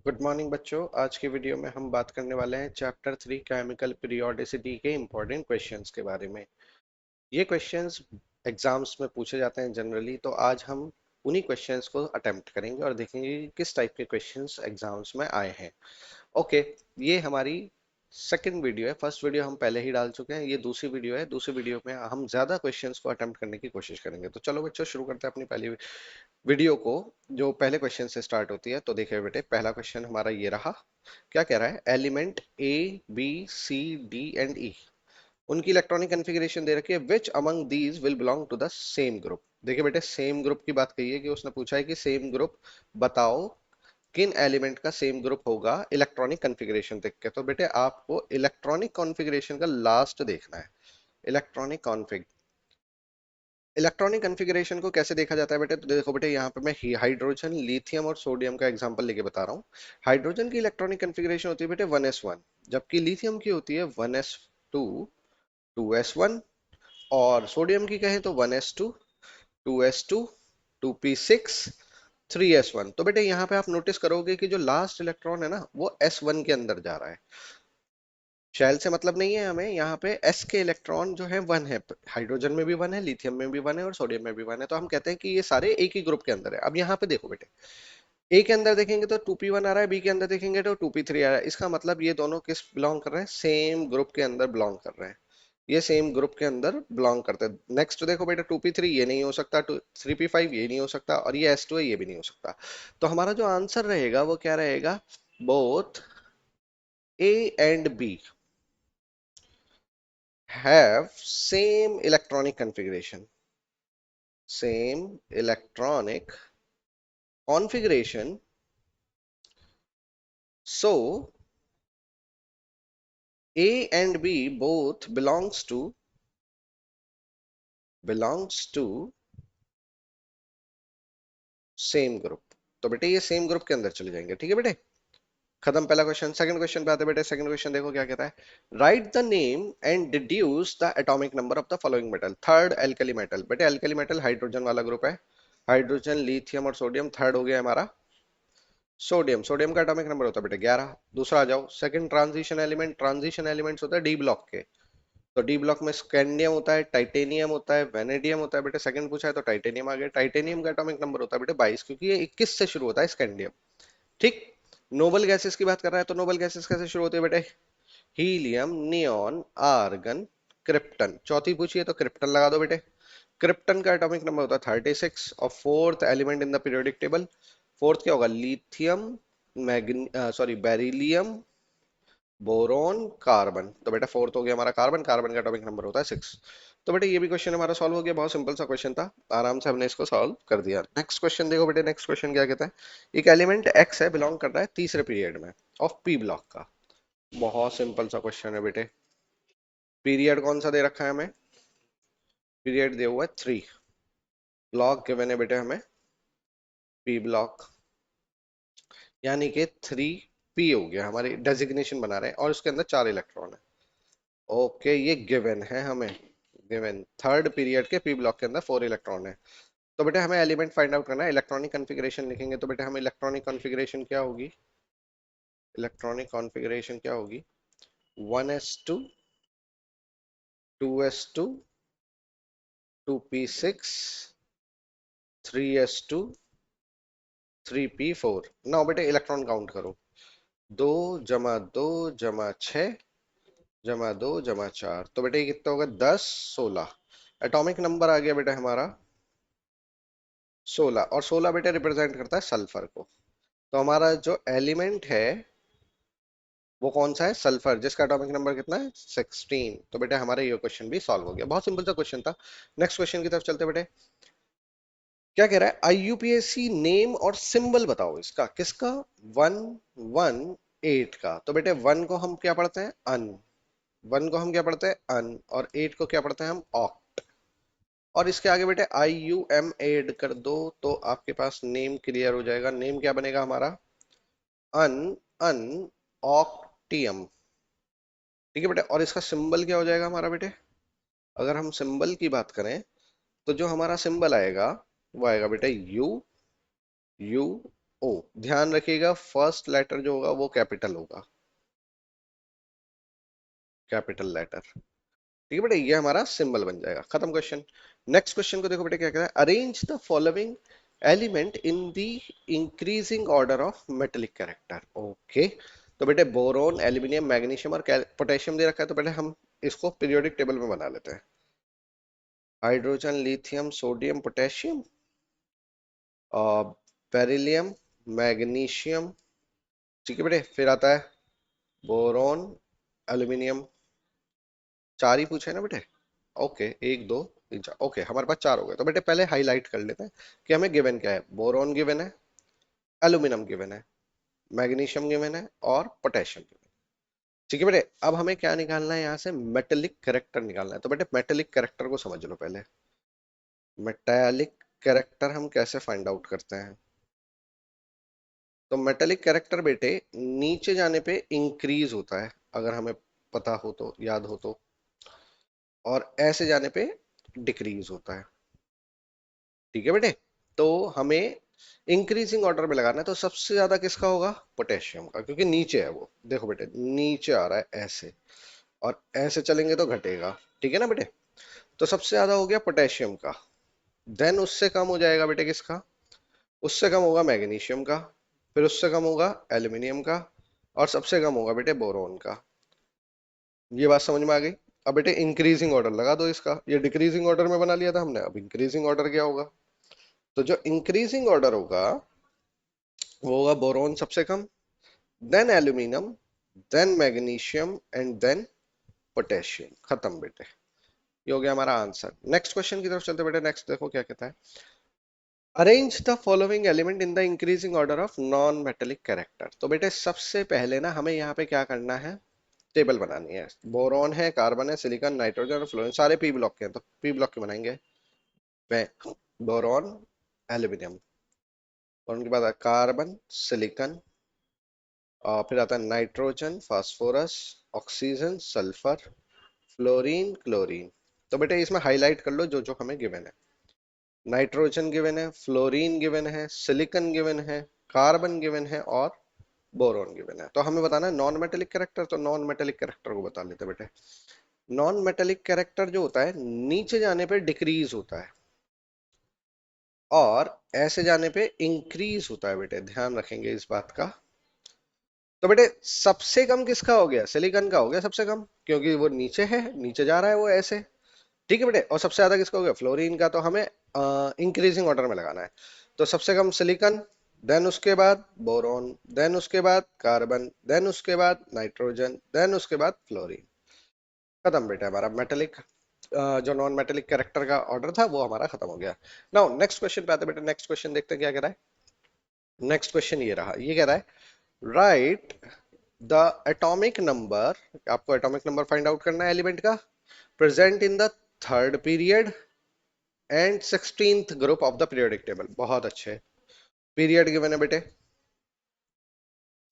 Good morning बच्चों। आज की वीडियो में हम बात करने वाले हैं चैप्टर 3 केमिकल पीरियोडिसिटी के इम्पोर्टेंट क्वेश्चंस के बारे में। ये क्वेश्चंस एग्जाम्स में पूछे जाते हैं जनरली, तो आज हम उन्हीं क्वेश्चंस को अटेम्प्ट करेंगे और देखेंगे कि किस टाइप के क्वेश्चंस एग्जाम्स में आए हैं। ओके, ये हमारी सेकंड वीडियो है। फर्स्ट वीडियो हम पहले ही डाल चुके हैं, ये दूसरी वीडियो है। दूसरी वीडियो में हम ज्यादा क्वेश्चंस को अटेम्प्ट करने की कोशिश करेंगे। तो चलो बच्चों, शुरू करते हैं अपनी पहली वीडियो को, जो पहले क्वेश्चन से स्टार्ट होती है। तो देखिए बेटे, पहला क्वेश्चन हमारा ये रहा। क्या कह रहा है? Element A, B, C, D and E, उनकी इलेक्ट्रॉनिक कॉन्फ़िगरेशन दे रखी है। Which among these will belong to the same group. देखिए बेटे, सेम ग्रुप की बात कही है कि उसने पूछा है कि सेम ग्रुप बताओ, किन एलिमेंट का सेम ग्रुप होगा इलेक्ट्रॉनिक कॉन्फ़िगरेशन देख के। तो बेटे आपको इलेक्ट्रॉनिक कॉन्फ़िगरेशन का लास्ट देखना है। इलेक्ट्रॉनिक कॉन्फ़िग इलेक्ट्रॉनिक कॉन्फ़िगरेशन को कैसे देखा जाता है बेटे? तो देखो बेटे, यहाँ पे मैं हाइड्रोजन, लिथियम और सोडियम का एग्जांपल लेके बता रहा हूँ। हाइड्रोजन की इलेक्ट्रॉनिक कॉन्फ़िगरेशन होती है बेटे 1s1, जबकि लिथियम की होती है 1s2, 2s1, और सोडियम की कहें तो 1s2, 2s2, 2p6, 3s1। तो बेटे यहाँ पे आप नोटिस करोगे कि जो लास्ट इलेक्ट्रॉन है ना, वो s1 के अंदर जा रहा है। शेल से मतलब नहीं है हमें, यहाँ पे s के इलेक्ट्रॉन जो है 1 है। हाइड्रोजन में भी 1 है, लिथियम में भी 1 है और सोडियम में भी 1 है। तो हम कहते हैं कि ये सारे एक ही ग्रुप के अंदर है। अब यहाँ पे देखो बेटे, ए के अंदर देखेंगे तो 2p1 आ रहा है, बी के अंदर देखेंगे तो 2p3 आ रहा है। इसका मतलब ये दोनों किस बिलोंग कर रहे हैं? सेम ग्रुप के अंदर बिलोंग कर रहे हैं। ये सेम ग्रुप के अंदर बिलोंग करते हैं। नेक्स्ट देखो बेटा, 2p3 ये नहीं हो सकता, 3p5 ये नहीं हो सकता, और ये s2 है, ये भी नहीं हो सकता। तो हमारा जो आंसर रहेगा वो क्या रहेगा? Both A and B have same electronic configuration. Same electronic configuration. So A and B both belongs to same group. तो बेटे ये सेम ग्रुप के अंदर चले जाएंगे। ठीक है बेटे, खत्म पहला क्वेश्चन। सेकंड क्वेश्चन पे आते हैं बेटे। सेकंड क्वेश्चन देखो क्या कहता है। Right the name and deduce the atomic number of the following metal. Third alkali metal. बेटे एल्कली मेटल हाइड्रोजन वाला ग्रुप है। हाइड्रोजन, लिथियम और सोडियम। थर्ड हो गया हमारा सोडियम। सोडियम का एटॉमिक नंबर होता है बेटे 11। दूसरा आ जाओ, second transition element. Transition elements होता है डी ब्लॉक के। तो डी ब्लॉक में स्कैंडियम होता है, टाइटेनियम होता है, वेनेडियम होता है। बेटे सेकंड पूछा है तो टाइटेनियम आ गया। टाइटेनियम का एटॉमिक नंबर होता है बेटे 22, क्योंकि ये 21 से शुरू होता है स्कैंडियम। ठीक। नोबल गैसेस की बात कर रहा है, तो नोबल गैसेस कैसे शुरू होती है बेटे? Helium, neon, argon, krypton. चौथी पूछी है तो क्रिप्टन लगा दो बेटे। क्रिप्टन का एटॉमिक नंबर होता है 36। और fourth element in the periodic table, fourth क्या होगा? Lithium, beryllium, boron, carbon. तो बेटा फोर्थ हो गया हमारा कार्बन। कार्बन का एटॉमिक नंबर होता है 6। तो बेटे ये भी क्वेश्चन हमारा सॉल्व हो गया। बहुत सिंपल सा क्वेश्चन था, आराम से हमने इसको सॉल्व कर दिया। नेक्स्ट क्वेश्चन देखो बेटे। नेक्स्ट क्वेश्चन क्या कहता है। एक एलिमेंट एक्स है, बिलोंग कर रहा है तीसरे पीरियड में ऑफ पी ब्लॉक का। बहुत सिंपल सा क्वेश्चन है बेटे। पीरियड कौन सा दे रखा है हमें? पीरियड दिया हुआ है 3। ब्लॉक गिवन है बेटे हमें पी ब्लॉक, यानी कि 3p हो गया। हमारी डेजिग्नेशन बना रहे हैं और उसके अंदर 4 इलेक्ट्रॉन है। ओके, ये गिवन है हमें। गिवन थर्ड पीरियड के पी ब्लॉक के अंदर 4 इलेक्ट्रॉन है। तो बेटे हमें एलिमेंट फाइंड आउट करना है। इलेक्ट्रॉनिक कॉन्फ़िगरेशन लिखेंगे तो बेटे हमें इलेक्ट्रॉनिक कॉन्फ़िगरेशन क्या होगी? इलेक्ट्रॉनिक कॉन्फ़िगरेशन क्या होगी? 1s2, 2s2, 2p6, 3s2, 3p4। Now बेटे इलेक्ट्रॉन काउंट करो। 2 जमा 2 जमा 6 जमा 2 जमा 4। तो बेटे ये कितना होगा? 10, 16। एटॉमिक नंबर आ गया बेटे हमारा 16। और 16 बेटे रिप्रेजेंट करता है सल्फर को। तो हमारा जो एलिमेंट है वो कौन सा है? सल्फर, जिसका एटॉमिक नंबर कितना है? 16। तो बेटे हमारा ये क्वेश्चन भी सॉल्व हो गया। बहुत सिंपल सा क्वेश्चन था। नेक्स्ट क्वेश्चन की तरफ चलते बेटे। क्या कह रहा है? आईयूपीएसी नेम और सिंबल बताओ इसका। किसका? 118 का। तो बेटे 1 को हम क्या पढ़ते हैं? अन। 1 को हम क्या पढ़ते हैं? अन। और 8 को क्या पढ़ते हैं हम? ऑक्ट। और इसके आगे बेटे आई यू एम एड कर दो तो आपके पास नेम क्लियर हो जाएगा। नेम क्या बनेगा हमारा? अन, अन, ऑक्टियम। ठीक है बेटे। और इसका सिंबल क्या हो जाएगा हमारा बेटे? अगर हम सिंबल की बात करें, तो जो हमारा सिंबल आएगा वो आएगा बेटे यू, यू, ओ। ध्यान रखिएगा फर्स्ट लेटर जो होगा वो कैपिटल होगा, कैपिटल लेटर। ठीक है बेटे, ये हमारा सिंबल बन जाएगा, खत्म क्वेश्चन। नेक्स्ट क्वेश्चन को देखो बेटे क्या कह रहा है, arrange the following element in the increasing order of metallic character. Okay, तो बेटे बोरोन, एल्यूमिनियम, मैग्नीशियम और पोटेशियम दे रखा है, तो बेटे हम इसको पीरियोडिक टेबल में बना लेते हैं। हाइड्रोजन, लिथियम, सोडियम, पोटेशियम, और बेरिलियम, मैग्नीशियम। ठीक है बेटे, फिर आता है बोरोन, एल्यूमिनियम। चार ही पूछे ना बेटे? ओके, एक दो तीन चार, ओके हमारे पास चार हो गए। तो बेटे पहले हाईलाइट कर लेते हैं कि हमें गिवन क्या है। बोरोन गिवन है, एल्यूमिनियम गिवन है, मैग्नीशियम गिवन है और पोटेशियम गिवन है। ठीक है बेटे, अब हमें क्या निकालना है, यहाँ से मेटेलिक कैरेक्टर निकालना है। तो बेटे मेटेलिक कैरेक्टर को समझ लो पहले। मेटेलिक कैरेक्टर हम कैसे फाइंड आउट करते हैं? तो मेटेलिक कैरेक्टर बेटे नीचे जाने पे इंक्रीज होता है, अगर हमें पता हो तो, याद हो तो, और ऐसे जाने पे डिक्रीज होता है। ठीक है बेटे, तो हमें इंक्रीजिंग ऑर्डर में लगाना है। तो सबसे ज्यादा किसका होगा? पोटेशियम का, क्योंकि नीचे है वो। देखो बेटे नीचे आ रहा है ऐसे, और ऐसे चलेंगे तो घटेगा। ठीक है ना बेटे? तो सबसे ज्यादा हो गया पोटेशियम का, देन उससे कम हो जाएगा बेटे किसका? उससे कम होगा मैग्नीशियम का, फिर उससे कम होगा एल्यूमिनियम का, और सबसे कम होगा बेटे बोरोन का। ये बात समझ में आ गई? अब बेटे इंक्रीजिंग ऑर्डर लगा दो इसका, ये डिक्रीजिंग ऑर्डर में बना लिया था हमने, अब इंक्रीजिंग ऑर्डर क्या होगा? तो जो इंक्रीजिंग ऑर्डर होगा वो होगा बोरोन सबसे कम, then aluminium, then magnesium and then potassium. खत्म बेटे, ये हो गया हमारा आंसर। नेक्स्ट क्वेश्चन की तरफ चलते बेटे। नेक्स्ट देखो क्या कहता है, arrange the following element in the increasing order of non metallic character. तो बेटे सबसे पहले ना हमें यहाँ पे क्या करना है, टेबल बनानी है। बोरॉन है, कार्बन है, सिलिकॉन, नाइट्रोजन और फ्लोरीन, सारे पी ब्लॉक के हैं, तो पी ब्लॉक के बनाएंगे। बोरॉन, एल्यूमिनियम, और उनके बाद कार्बन, सिलिकॉन, और फिर आता है nitrogen, phosphorus, oxygen, sulphur, fluorine, chlorine. तो बेटे इसमें हाईलाइट कर लो जो जो हमें गिवन है। नाइट्रोजन गिवन है, फ्लोरीन गिवन है, सिलिकॉन गिवन है, कार्बन गिवन है और बोरोन गिवन है। तो हमें बताना है नॉन मेटेलिक कैरेक्टर, तो नॉन मेटेलिक कैरेक्टर को बता लेते बेटे। नॉन मेटेलिक कैरेक्टर जो होता है नीचे जाने पे डिक्रीज होता है, और ऐसे जाने पे इंक्रीज होता है बेटे, ध्यान रखेंगे इस बात का। तो बेटे सबसे कम किसका हो गया? सिलिकॉन का हो गया सबसे कम, क्योंकि वो नीचे है, नीचे जा रहा है वो ऐसे। ठीक है बेटे, और सबसे ज्यादा किसका हो गया? फ्लोरीन का। तो हमें इंक्रीजिंग ऑर्डर में लगाना है। तो सबसे कम सिलिकॉन, देन उसके बाद बोरॉन, देन उसके बाद कार्बन, देन उसके बाद नाइट्रोजन, देन उसके बाद फ्लोरीन। खत्म बेटा, हमारा मेटेलिक जो नॉन मेटेलिक कैरेक्टर का ऑर्डर था वो हमारा खत्म हो गया। नाउ नेक्स्ट क्वेश्चन पे आते हैं बेटा। नेक्स्ट क्वेश्चन देखते हैं क्या कह रहा है। नेक्स्ट क्वेश्चन ये रहा, ये कह रहा है राइट द एटॉमिक नंबर। आपको एटॉमिक नंबर फाइंड आउट करना है एलिमेंट का, present in the third period and 16th group of the periodic table. बहुत अच्छे। पीरियड गिवन है बेटे,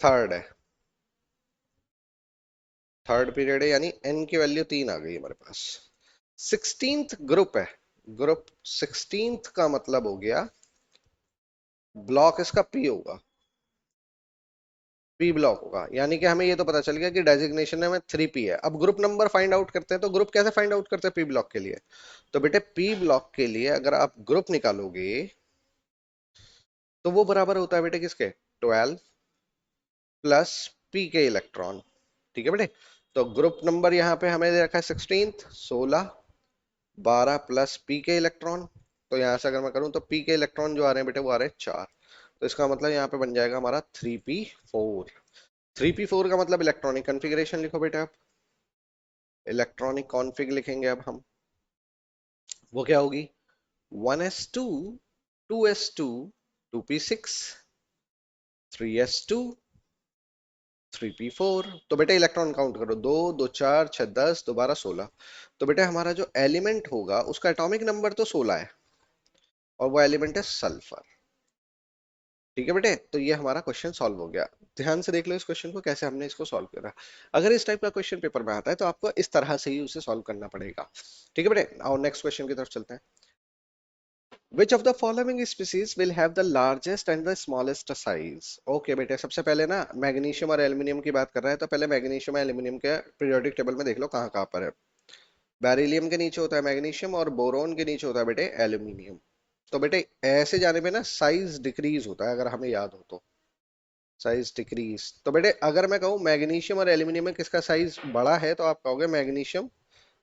थर्ड है, थर्ड पीरियड है, यानी एन की वैल्यू 3 आ गई हमारे पास। 16th ग्रुप है, ग्रुप 16th का मतलब हो गया ब्लॉक इसका पी होगा, पी ब्लॉक होगा। यानी कि हमें ये तो पता चल गया कि डेजिग्नेशन में 3p है। अब ग्रुप नंबर फाइंड आउट करते हैं, तो ग्रुप कैसे फाइंड आउट करते हैं पी ब्लॉक के लिए? तो बेटे पी ब्लॉक के लिए अगर आप ग्रुप निकालोगे तो वो बराबर होता है बेटे किसके? 12 प्लस पी के इलेक्ट्रॉन। ठीक है बेटे, तो ग्रुप नंबर यहाँ पे हमें दे रखा है 16th, 16, 12 प्लस पी के इलेक्ट्रॉन। तो यहाँ से अगर मैं करूँ तो पी के इलेक्ट्रॉन जो आ रहे हैं बेटे वो आ रहे हैं 4। तो इसका मतलब यहाँ पे बन जाएगा हमारा 3p4। 3p4 का मतलब इलेक्ट्रॉनिक कॉन्फ़िगरेशन लिखो बेटा आप। इलेक्ट्रॉनिक कॉन्फ़िग लिखेंगे अब हम, वो क्या होगी? 1s2, 2s2, 2p6, 3s2, 3p4। तो बेटा इलेक्ट्रॉन काउंट करो, दो दो चार छह 10, दोबारा 16। तो बेटा हमारा जो एलिमेंट होगा उसका एटॉमिक नंबर तो 16 है, और वो एलिमेंट है सल्फर। ठीक है बेटे, तो ये हमारा क्वेश्चन सॉल्व हो गया। ध्यान से देख लो इस क्वेश्चन को, कैसे हमने इसको सॉल्व करा। अगर इस टाइप का क्वेश्चन पेपर में आता है तो आपको इस तरह से ही उसे सॉल्व करना पड़ेगा। ठीक है बेटे, और नेक्स्ट क्वेश्चन की तरफ चलते हैं। Which of the following species will have the largest and the smallest size. Okay बेटे, सबसे पहले ना मैग्नीशियम और एल्यूमिनियम की बात कर रहा है, तो पहले मैग्नीशियम और एल्यूमिनियम के पीरियोडिक टेबल में देख लो कहाँ कहाँ पर है। बेरिलियम के नीचे होता है मैग्नीशियम और बोरोन के नीचे होता है बेटे एल्यूमिनियम। तो बेटे ऐसे जाने पे ना साइज डिक्रीज होता है, अगर हमें याद हो तो साइज डिक्रीज। तो बेटे अगर मैं कहूँ मैग्नीशियम और एल्यूमिनियम में किसका साइज बड़ा है, तो आप कहोगे मैग्नीशियम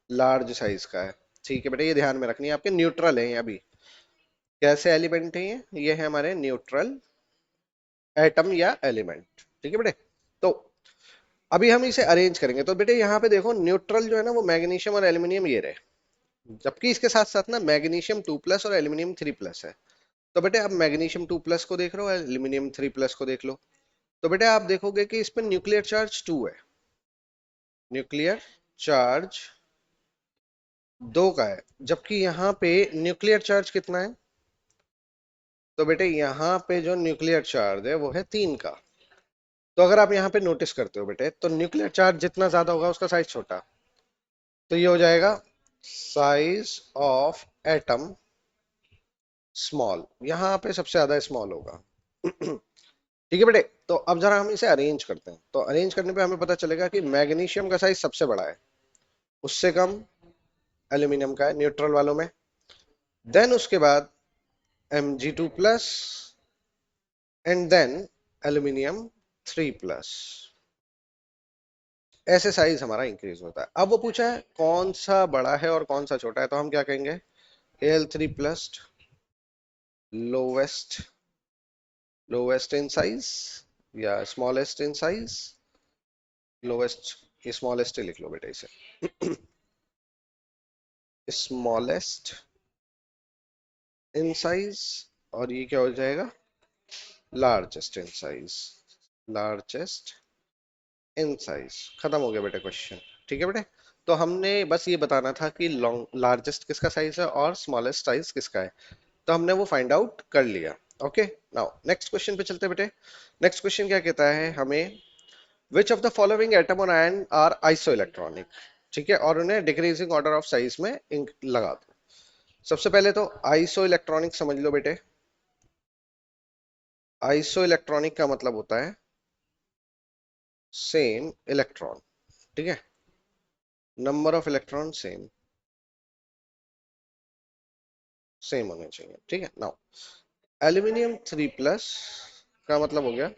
लार्ज साइज का है। ठीक है बेटे, ये ध्यान में रखनी है, आपके न्यूट्रल है ये अभी। कैसे एलिमेंट है ये है हमारे न्यूट्रल एटम या एलिमेंट। ठीक है बेटे। तो अभी हम इसे अरेंज करेंगे, तो बेटे यहाँ पे देखो न्यूट्रल जो है ना वो मैग्नीशियम और एल्यूमिनियम ये रहे, जबकि इसके साथ साथ ना मैग्नीशियम 2+ और एल्यूमिनियम 3+ है। तो बेटे अब मैग्नीशियम 2+ को देख लो, एल्यूमिनियम 3+ को देख लो। तो बेटे आप देखोगे कि इसमें न्यूक्लियर चार्ज 2 है, न्यूक्लियर चार्ज 2 का है, जबकि यहाँ पे न्यूक्लियर चार्ज कितना है। तो बेटे यहाँ पे जो न्यूक्लियर चार्ज है वो है 3 का। तो अगर आप यहाँ पे नोटिस करते हो बेटे, तो न्यूक्लियर चार्ज जितना ज्यादा होगा उसका साइज छोटा। तो ये हो जाएगा साइज ऑफ एटम स्मॉल, यहाँ पे सबसे ज्यादा स्मॉल होगा। ठीक है बेटे। तो अब जरा हम इसे अरेंज करते हैं, तो अरेंज करने पे हमें पता चलेगा कि मैग्नीशियम का साइज सबसे बड़ा है, उससे कम एल्यूमिनियम का है न्यूट्रल वालों में। देन उसके बाद Mg2+ एंड देन एल्यूमिनियम 3+। ऐसे साइज हमारा इंक्रीज होता है। अब वो पूछा है कौन सा बड़ा है और कौन सा छोटा है, तो हम क्या कहेंगे Al3+ lowest, lowest in size या smallest in size. Lowest, smallest लिख लो बेटा इसे, स्मॉलेस्ट इन साइज। और ये क्या हो जाएगा largest in size, largest in size. खत्म हो गया बेटे क्वेश्चन। ठीक है बेटे। तो हमने बस ये बताना था कि लॉन्ग लार्जेस्ट किसका साइज है और स्मॉलेस्ट साइज किसका है, तो हमने वो फाइंड आउट कर लिया। ओके, नाउ नेक्स्ट क्वेश्चन पे चलते हैं बेटे। नेक्स्ट क्वेश्चन क्या कहता है हमें, which of the following atom और आयन आर आइसो इलेक्ट्रॉनिक। ठीक है, और उन्हें डिक्रीजिंग ऑर्डर ऑफ साइज में लगा दो। सबसे पहले तो आइसो इलेक्ट्रॉनिक समझ लो बेटे। आइसो इलेक्ट्रॉनिक का मतलब होता है सेम इलेक्ट्रॉन। ठीक है, number of electron same, same होने चाहिए। ठीक है। नाउ एल्यूमिनियम 3+ का मतलब हो गया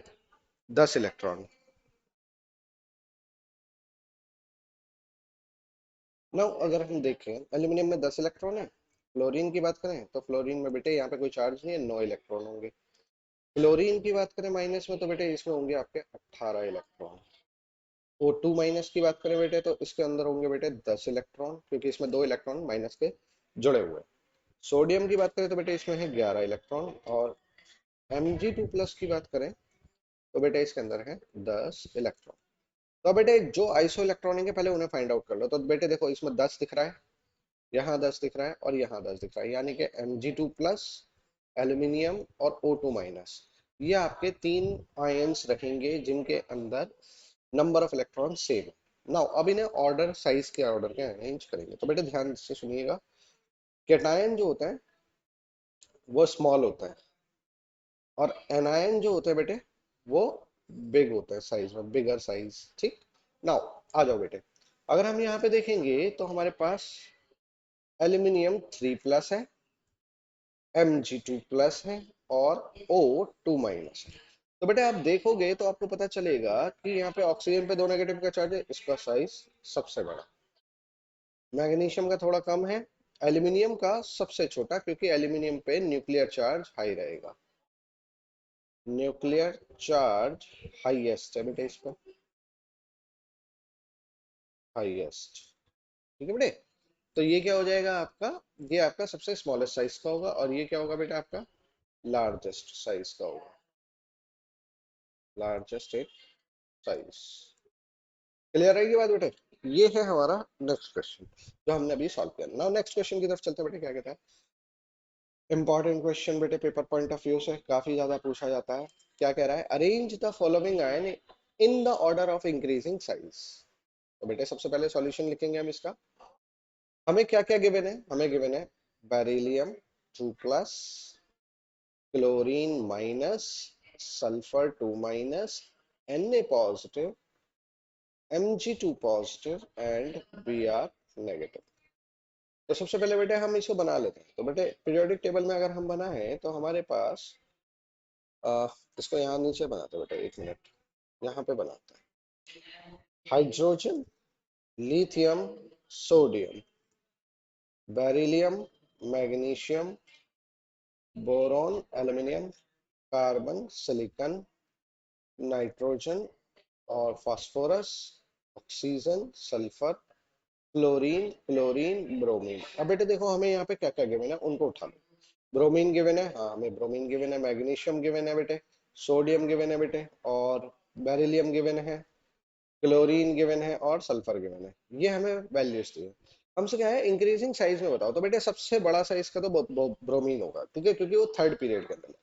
10 इलेक्ट्रॉन। नाउ अगर हम देखें एल्यूमिनियम में 10 इलेक्ट्रॉन है, फ्लोरीन की बात करें तो फ्लोरीन में बेटे यहाँ पे कोई चार्ज नहीं है, 9 इलेक्ट्रॉन होंगे। क्लोरीन की बात करें माइनस में, तो बेटे इसमें होंगे आपके 18 इलेक्ट्रॉन। O2- की बात करें बेटे, तो इसके अंदर होंगे बेटे 10 इलेक्ट्रॉन, क्योंकि इसमें 2 इलेक्ट्रॉन माइनस के जुड़े हुए हैं। सोडियम की बात करें तो बेटे इसमें है 11 इलेक्ट्रॉन। और Mg2+ की बात करें तो बेटे इसके अंदर है 10 इलेक्ट्रॉन। तो बेटे जो आइसो इलेक्ट्रॉनिक है पहले उन्हें फाइंड आउट कर लो। तो बेटे देखो इसमें 10 दिख रहा है, यहाँ 10 दिख रहा है और यहाँ 10 दिख रहा है, यानी कि Mg2+, एल्यूमिनियम और O2-, ये आपके 3 आयंस रखेंगे जिनके अंदर number of electron same. Now अब इन्हें ऑर्डर साइज के ऑर्डर के अरेंज करेंगे। तो बेटे ध्यान से सुनिएगा, कैटायन जो होता है वो स्मॉल होता है, और एनायन जो होता है बेटे वो बिग होता है साइज में, बिगर साइज। ठीक। नाउ आ जाओ बेटे, अगर हम यहाँ पे देखेंगे तो हमारे पास एल्यूमिनियम 3+ है, Mg2+ है और O2- है। तो बेटे आप देखोगे तो आपको पता चलेगा कि यहाँ पे ऑक्सीजन पे 2 नेगेटिव का चार्ज है, इसका साइज सबसे बड़ा। मैग्नीशियम का थोड़ा कम है, एल्यूमिनियम का सबसे छोटा, क्योंकि एल्यूमिनियम पे न्यूक्लियर चार्ज हाई रहेगा, न्यूक्लियर चार्ज हाईएस्ट है बेटे इस पर, हाईएस्ट। ठीक है बेटे। तो ये क्या हो जाएगा आपका, ये आपका सबसे स्मॉलेस्ट साइज का होगा, और ये क्या होगा बेटा आपका लार्जेस्ट साइज का होगा, लार्जेस्ट एक साइज। क्लियर है ये बात बेटे। ये है हमारा नेक्स्ट क्वेश्चन जो हमने अभी सॉल्व किया। नाउ नेक्स्ट क्वेश्चन की तरफ चलते हैं बेटे। क्या कहता है, इंपॉर्टेंट क्वेश्चन बेटे, पेपर पॉइंट ऑफ व्यू से काफी ज्यादा पूछा जाता है। क्या कह रहा है, arrange the following ion in the order of increasing size. तो बेटे सबसे पहले सॉल्यूशन लिखेंगे हम इसका। हमें क्या क्या गिवन है, हमें गिवन है beryllium 2+, chlorine minus, sulphur 2-, Na positive, Mg2 positive and Br negative. तो सबसे पहले बेटे हम इसको बना लेते हैं। तो बेटे पीरियोडिक टेबल में अगर हम बनाए तो हमारे पास इसको यहाँ नीचे बनाते हैं बेटे, 1 मिनट, यहाँ पे बनाते हैं। Hydrogen, lithium, sodium, beryllium, magnesium, boron, aluminium, carbon, silicon, nitrogen और phosphorus, oxygen, sulphur, chlorine, bromine. अब बेटे देखो हमें यहाँ पे क्या क्या गिवन है उनको उठा लो। ब्रोमीन गिवन है, हाँ हमें ब्रोमीन गिवन है, मैग्नीशियम गिवन है बेटे, सोडियम गिवन है बेटे, और बेरिलियम गिवन है, क्लोरीन गिवन है और सल्फर गिवन है। ये हमें वैल्यूज दी है। हमसे क्या है, इंक्रीजिंग साइज में बताओ। तो बेटे सबसे बड़ा साइज का तो ब्रोमीन होगा, ठीक है, क्योंकि वो थर्ड पीरियड के अंदर।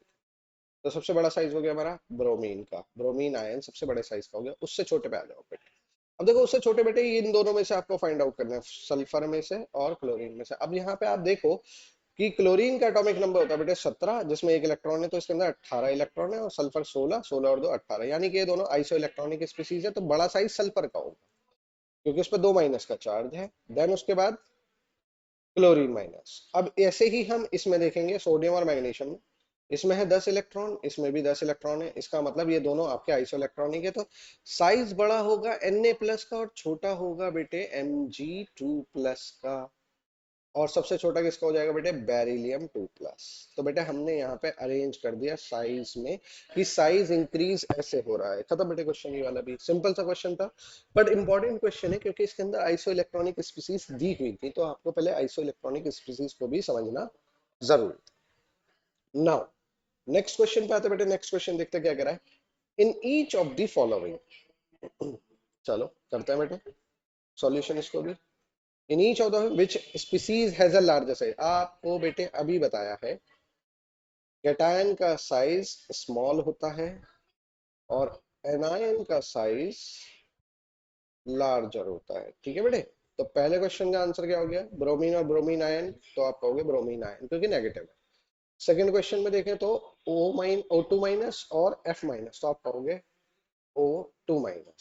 तो सबसे बड़ा साइज हो गया हमारा ब्रोमीन का, ब्रोमीन आयन सबसे बड़े साइज का हो गया। उससे छोटे पे आ जाओ बेटे। अब देखो उससे छोटे बेटे इन दोनों में से आपको फाइंड आउट करना है, सल्फर में से और क्लोरीन में से। अब यहाँ पे आप देखो कि क्लोरीन का एटॉमिक नंबर होता है बेटे 17, जिसमें 1 इलेक्ट्रॉन है, तो इसके अंदर 18 इलेक्ट्रॉन है, और सल्फर 16, 16 और 2 18, यानी कि ये दोनों आइसो इलेक्ट्रॉनिक स्पीसीज है। तो बड़ा साइज सल्फर का होगा क्योंकि उस पर 2- का चार्ज है। देन उसके बाद क्लोरीन माइनस। अब ऐसे ही हम इसमें देखेंगे सोडियम और मैग्नीशियम में, इसमें है 10 इलेक्ट्रॉन, इसमें भी 10 इलेक्ट्रॉन है। इसका मतलब ये दोनों आपके आइसो इलेक्ट्रॉनिक है। तो साइज बड़ा होगा Na+ का और छोटा होगा बेटे Mg2+ का। और सबसे छोटा किसका हो जाएगा बेटे, बेरिलियम 2+। तो बेटे हमने यहाँ पे अरेंज कर दिया साइज में कि साइज इंक्रीज ऐसे हो रहा है। खत्म बेटे क्वेश्चन, ये वाला भी सिंपल सा क्वेश्चन था, बट इंपॉर्टेंट क्वेश्चन है क्योंकि इसके अंदर आइसो इलेक्ट्रॉनिक स्पीसीज दी हुई थी। तो आपको पहले आइसो इलेक्ट्रॉनिक स्पीसीज को भी समझना जरूरी था। नाउ नेक्स्ट क्वेश्चन पे आते बेटे। नेक्स्ट क्वेश्चन देखते क्या कह रहा है। In each of the following, चलो करते हैं बेटे सॉल्यूशन इसको भी। In each of the which species has a larger size. आपको बेटे अभी बताया है कैटायन का साइज स्मॉल होता है और एनायन का साइज लार्जर होता है, ठीक है बेटे। तो पहले क्वेश्चन का आंसर क्या हो गया, ब्रोमीन और ब्रोमीन आयन, तो आप कहोगे ब्रोमीन आयन क्योंकि नेगेटिव है। सेकंड क्वेश्चन में देखें तो O2- और F-, तो आप कहोगे O2-।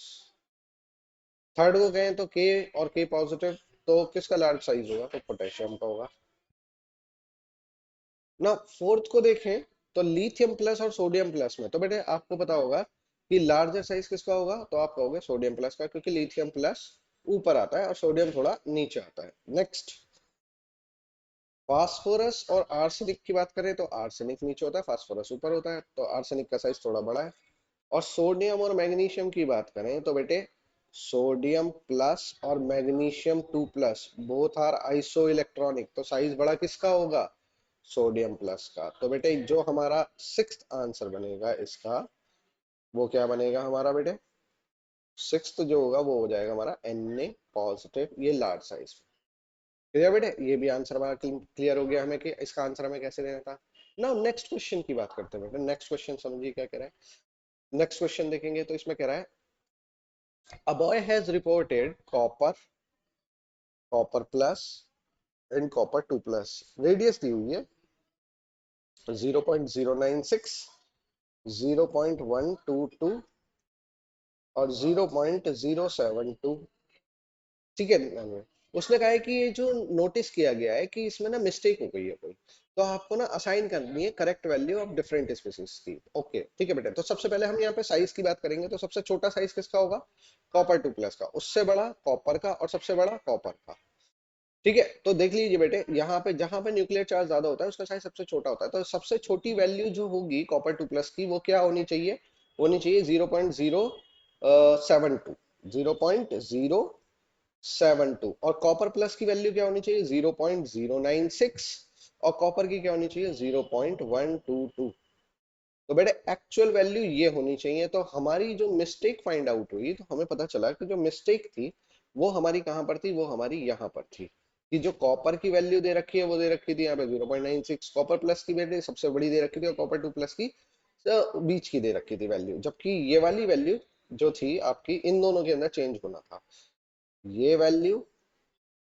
थर्ड को कहें तो K और K पॉजिटिव, तो किसका लार्ज साइज होगा, तो पोटेशियम का होगा ना। फोर्थ को देखें तो लिथियम प्लस और सोडियम प्लस में, तो बेटे आपको पता होगा कि लार्जर साइज किसका होगा, तो आप कहोगे सोडियम प्लस का, क्योंकि लिथियम प्लस ऊपर आता है और सोडियम थोड़ा नीचे आता है। नेक्स्ट, फास्फोरस और आर्सेनिक की बात करें तो आर्सेनिक नीचे होता है, फास्फोरस ऊपर होता है, तो आर्सेनिक का साइज थोड़ा बड़ा है। और सोडियम और मैग्नीशियम की बात करें तो बेटे सोडियम प्लस और magnesium 2+, both are isoelectronic, तो साइज बड़ा किसका होगा, सोडियम प्लस का। तो बेटे जो हमारा सिक्स्थ आंसर बनेगा इसका, वो क्या बनेगा हमारा बेटे, सिक्स्थ जो होगा वो हो जाएगा हमारा Na पॉजिटिव, ये लार्ज साइज। क्लियर बेटे, ये भी आंसर हमारा क्लियर हो गया हमें कि इसका आंसर हमें कैसे देना था। नाउ नेक्स्ट क्वेश्चन की बात करते हैं बेटे। नेक्स्ट क्वेश्चन समझिए क्या कह रहा है। नेक्स्ट क्वेश्चन देखेंगे तो इसमें कह रहा है a boy has reported copper plus and copper 2+, radius दी हुई है 0.096, 0.122 और 0.072, ठीक है ना। उसने कहा है कि ये जो नोटिस किया गया है कि इसमें ना मिस्टेक हो गई है कोई, तो आपको ना असाइन करनी है correct value of different species की। ओके ठीक है बेटा। तो सबसे पहले हम यहाँ पे साइज की बात करेंगे, तो सबसे छोटा साइज किसका होगा, copper 2+ का, उससे बड़ा कॉपर का और सबसे बड़ा कॉपर का, ठीक है। तो देख लीजिए बेटे, यहाँ पे जहां पे न्यूक्लियर चार्ज ज्यादा होता है उसका साइज सबसे छोटा होता है। तो सबसे छोटी वैल्यू जो होगी copper 2+ की, वो क्या होनी चाहिए, होनी चाहिए 0.072, 0.072। और कॉपर प्लस की वैल्यू क्या होनी चाहिए, 0.096, और कॉपर की क्या होनी चाहिए, 0.122। तो बेटे एक्चुअल वैल्यू ये होनी चाहिए। तो हमारी जो मिस्टेक फाइंड आउट हुई, तो हमें पता चला कि जो मिस्टेक थी वो हमारी कहां पर थी, वो हमारी यहाँ पर थी, कि जो कॉपर की वैल्यू दे रखी है वो दे रखी थी यहाँ पे 0.96, कॉपर प्लस की वैल्यू सबसे बड़ी दे रखी थी, और copper 2+ की बीच की दे रखी थी वैल्यू, जबकि ये वाली वैल्यू जो थी आपकी इन दोनों के अंदर चेंज होना था, ये वैल्यू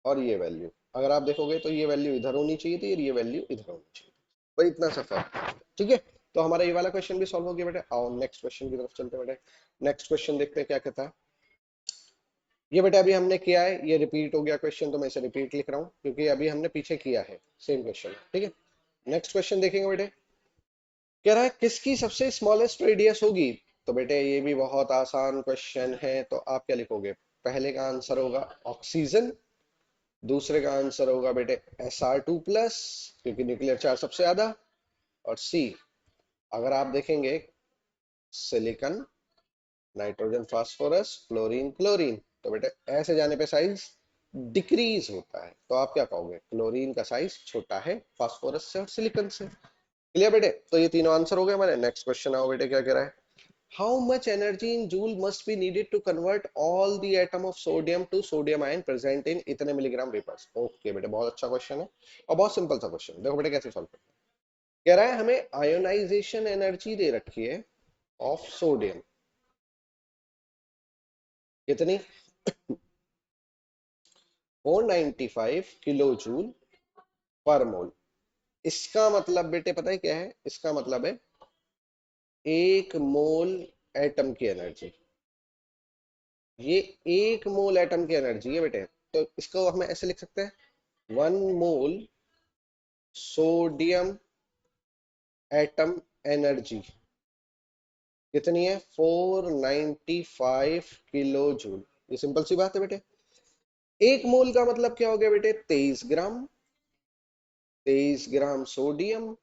और ये वैल्यू। अगर आप देखोगे तो ये वैल्यू इधर होनी चाहिए थी और ये वैल्यू इधर होनी चाहिए, भाई इतना सा फर्क है। ठीक है, तो हमारा ये वाला क्वेश्चन भी सॉल्व हो गया बेटे। आओ नेक्स्ट क्वेश्चन की तरफ चलते हैं बेटे। नेक्स्ट क्वेश्चन देखते हैं क्या कहता है। ये बेटा अभी हमने किया है, ये रिपीट हो गया क्वेश्चन, तो मैं इसे रिपीट लिख रहा हूँ क्योंकि अभी हमने पीछे किया है सेम क्वेश्चन। ठीक है, नेक्स्ट क्वेश्चन देखेंगे बेटे। कह रहा है किसकी सबसे स्मॉलेस्ट रेडियस होगी। तो बेटे ये भी बहुत आसान क्वेश्चन है, तो आप क्या लिखोगे। पहले का आंसर होगा ऑक्सीजन, दूसरे का आंसर होगा बेटे Sr2+, क्योंकि न्यूक्लियर चार्ज सबसे ज्यादा, और सी अगर आप देखेंगे silicon, nitrogen phosphorus, chlorine chlorine. तो बेटे ऐसे जाने पे साइज डिक्रीज होता है, तो आप क्या कहोगे, क्लोरीन का साइज छोटा है फास्फोरस से और सिलिकॉन से। क्लियर बेटे, तो ये तीनों आंसर हो गए हमारे। नेक्स्ट क्वेश्चन आओ बेटे, क्या कह रहा है। How much energy in joule must be needed to convert all the atom of sodium to sodium ion present in इतने मिलीग्राम वेपर्स। ओके बेटे, बहुत अच्छा क्वेश्चन है और बहुत सिंपल सा क्वेश्चन। देखो बेटे कैसे सॉल्व करते हैं। कह रहा है हमें आयोनाइजेशन एनर्जी दे रखी है ऑफ सोडियम, कितनी, 495 किलो जूल पर मोल। इसका मतलब बेटे पता है क्या है, इसका मतलब है 1 मोल एटम की एनर्जी। ये 1 मोल एटम की एनर्जी है बेटे, तो इसको हम ऐसे लिख सकते हैं 1 मोल सोडियम एटम एनर्जी कितनी है, 495 किलो जूल। ये सिंपल सी बात है बेटे। 1 मोल का मतलब क्या हो गया बेटे, 23 ग्राम। 23 ग्राम सोडियम